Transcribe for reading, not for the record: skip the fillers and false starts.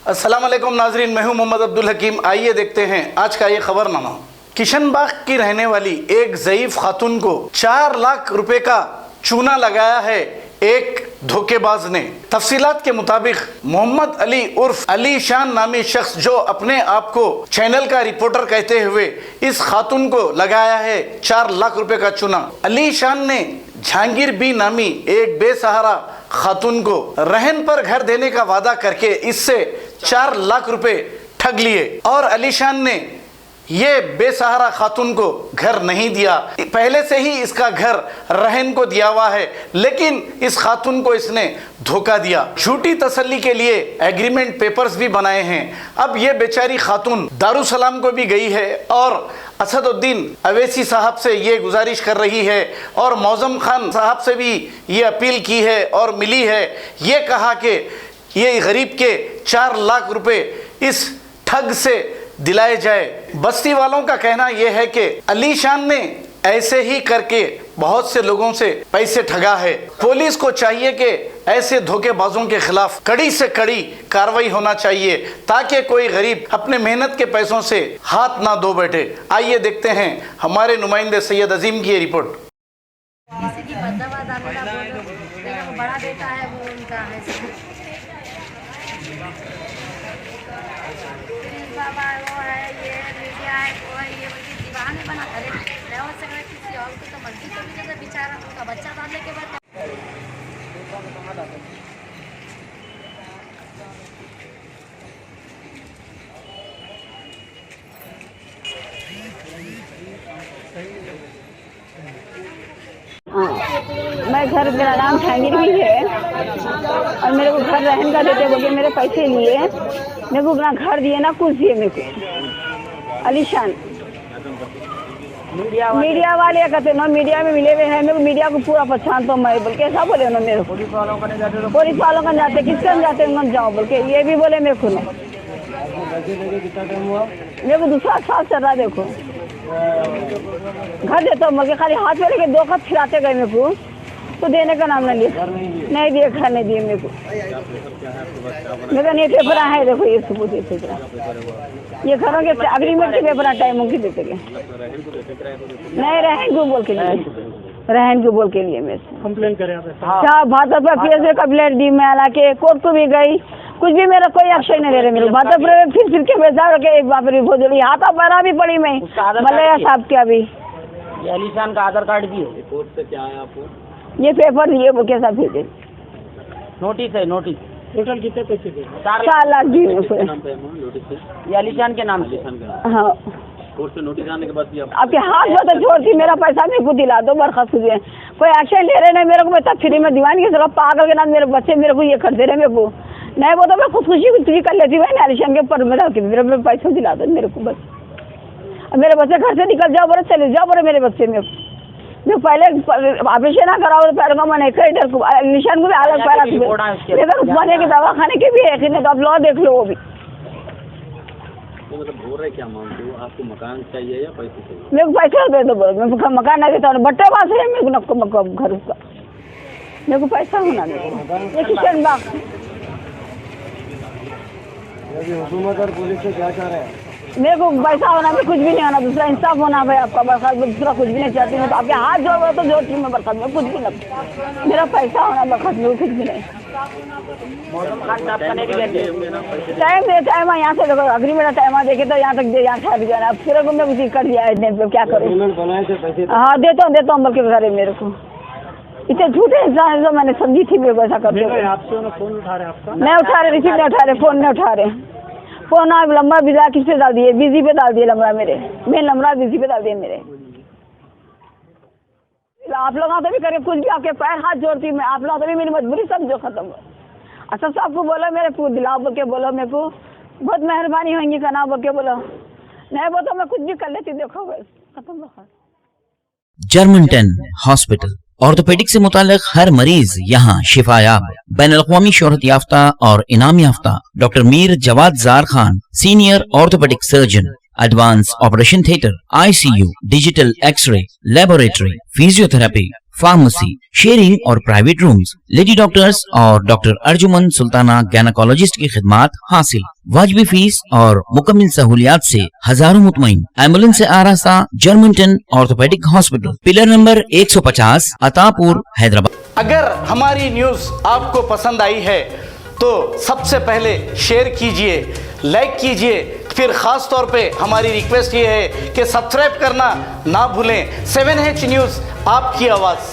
अस्सलाम वालेकुम नाजरीन, मैं हूं मोहम्मद अब्दुल हकीम। आइए देखते हैं आज का ये खबरनामा। किशनबाग की रहने वाली एक ज़ईफ खातून को 4 लाख रुपए का चूना लगाया है एक धोखेबाज ने। तफसीलात के मुताबिक मोहम्मद अली उर्फ अली शान नामी शख्स, जो अपने आप को चैनल का रिपोर्टर कहते हुए इस खातून को लगाया है 4 लाख रुपए का चूना। अली शान ने जहांगीर बी नामी एक बेसहारा खातून को रहन पर घर देने का वादा करके इससे 4 लाख रुपए ठग लिए और अली शान ने ये बेसहारा खातून को घर नहीं दिया। पहले से ही इसका घर रहन को दिया हुआ है, लेकिन इस खातून को इसने धोखा दिया। झूठी तसल्ली के लिए एग्रीमेंट पेपर्स भी बनाए हैं। अब ये बेचारी खातून दारुसलाम को भी गई है और असदुद्दीन अवैसी साहब से ये गुजारिश कर रही है और मौज़म खान साहब से भी ये अपील की है और मिली है। ये कहा कि ये गरीब के 4 लाख रुपए इस ठग से दिलाए जाए। बस्ती वालों का कहना यह है कि अली शान ने ऐसे ही करके बहुत से लोगों से पैसे ठगा है। पुलिस को चाहिए कि ऐसे धोखेबाजों के खिलाफ कड़ी से कड़ी कार्रवाई होना चाहिए ताकि कोई गरीब अपने मेहनत के पैसों से हाथ ना धो बैठे। आइए देखते हैं हमारे नुमाइंदे सैयद अजीम की ये रिपोर्ट। बड़ा बेटा है वो उनका है बाबा, वो है ये मीडिया है, वो है ये दीवाने बना करे हो सकता है किसी और को तो मर्जी तो भी जैसे बेचारा उनका बच्चा डालने के बाद मैं घर, मेरा नाम जहांगीर भी है और मेरे को घर रहने का देते बोले मेरे पैसे लिए, मेरे को ना घर दिए ना कुछ दिए मेरे को। अलीशान मीडिया वाले कहते ना मीडिया में मिले हुए हैं, मेरे को मीडिया को पूरा पहचान तो मैं बोल के ऐसा बोले ना मेरे को। पुलिस वालों का जाते किसके जाते मत जाओ बोल के ये भी बोले मेरे को। मेरे को दूसरा साल चल रहा देखो, घर देता हूँ मगर खाली हाथ में लेके 2 खत खिलाते गए मेरे को, तो देने का नाम नहीं नहीं दिए, घर नहीं दिए मेरे को। मेरा नहीं पेपर है, देखो ये सबूत, ये पेपर, ये घरों के अग्रीमेंट के पेपर टाइमों की देते गए नहीं रहन को बोल के लिए, रहन को बोल के लिए मैं कंप्लेन करें आप भाजपा पीएस में कंप्लेंट दी, मैं हालांकि कोर्ट को भी गई, कुछ भी मेरा कोई एक्शन नहीं ले रहे मेरे भाजपा में। फिर के बेचार के एक बाप रे बहुत जल्दी हाथा पैरा भी पड़ी मैं मलैया साहब के। अभी अलीशान का आधार कार्ड दिए, कोर्ट से क्या है आपको? ये पेपर दिए वो कैसा भेजे, नोटिस है, नोटिस। टोटल कितने पैसे दिए? 4 लाख दिए। ये अलीशान के नाम से। हाँ, कोर्ट से नोटिस आने के बाद आपके हाथ में तो छोड़ती, मेरा पैसा मेरे को दिला दो बर्खास्त हुए। कोई एक्शन ले रहे नहीं मेरे को, मैं तब फ्री में दीवानी की तरह पागल के नाम मेरे बच्चे मेरे को ये कर दे रहे मेरे को। नहीं वो तो मैं खुदकुशी कुछ भी कर लेती हूँ अलीशान के ऊपर मेरे पैसा दिला दो मेरे को बस। अब मेरे बच्चे घर से निकल जाओ बोले, चले जाओ बोले मेरे बच्चे मेरे को। जो पहले ऑपरेशन ना कराओ पैर का मैंने कई डर को निशान को भी अलग पैरा लेकर उस्मानिया के दवाखाने के भी है, तो आप लॉ देख लो वो भी। तो मतलब बोल रहे क्या मांगते हो? आपको मकान चाहिए या पैसे चाहिए? मेरे को पैसा दे दो बोलो, मैं मकान नहीं देता हूँ, बट्टे पास है मेरे को घर उसका, मेरे को पैसा होना दे। ये किशनबाग हुकूमत और पुलिस से क्या चाह रहे हैं? मेरे को पैसा होना भी कुछ भी नहीं होना, दूसरा इंसाफ होना भाई आपका बरसात, दूसरा कुछ भी नहीं चाहती मैं। तो आपके हाथ जोड़ तो जोड़ती मैं बरसात में, कुछ भी नहीं, मेरा पैसा होना बरसात में कुछ भी नहीं। टाइम दे टाइम यहाँ से देखो अग्रीमेंट टाइम देखे तो यहाँ तक दे, यहाँ ठहर जाना। अब फिर मैं कुछ कर दिया है, क्या करूँ? हाँ देता हूँ बल्कि घर मेरे को इतने झूठे इंसान जो मैंने समझी थी मेरे को ऐसा कर दिया। आपसे फोन उठा रहे, आपका नहीं उठा रहे, रिसीव नहीं उठा रहे, फोन नहीं उठा रहे। फोन आप लंबा बिजा किस पे डाल दिए? बिजी पे डाल दिए लंबा, मेरे मेन नंबर बिजी पे डाल दिए मेरे। आप लोगों तो भी करे कुछ भी, आपके पैर हाथ जोड़ती मैं, आप लोगों तो भी मेरी मजबूरी समझो खत्म हो। अच्छा साहब को बोलो मेरे को दिलाओ बोल के बोलो, मेरे को बहुत मेहरबानी होंगी का ना बोल के बोलो, नहीं वो तो मैं कुछ भी कर लेती, देखो बस खत्म हो। जर्मन 10 हॉस्पिटल ऑर्थोपेडिक से मुताल्लिक हर मरीज यहाँ शिफायाब। बैनुल-अक़वामी शोहरत याफ्ता और इनाम याफ्ता doctor Mir Jawad Jar Khan, senior orthopaedic surgeon, advance operation theatre, ICU, digital x ray, laboratory, physiotherapy, pharmacy, sharing और प्राइवेट रूम्स, लेडी डॉक्टर्स और डॉक्टर अर्जुमन सुल्ताना गैनाकोलॉजिस्ट की खिदमात हासिल। वाजबी फीस और मुकम्मल सहूलियात से हजारों मुतमईन। एम्बुलेंस से आरास्ता Germanton orthopaedic hospital, pillar number 150, Attapur, Hyderabad. अगर हमारी न्यूज़ आपको पसंद आई है तो सबसे पहले शेयर कीजिए, लाइक कीजिए, फिर ख़ास तौर पे हमारी रिक्वेस्ट ये है कि सब्सक्राइब करना ना भूलें। 7H न्यूज़, आपकी आवाज़।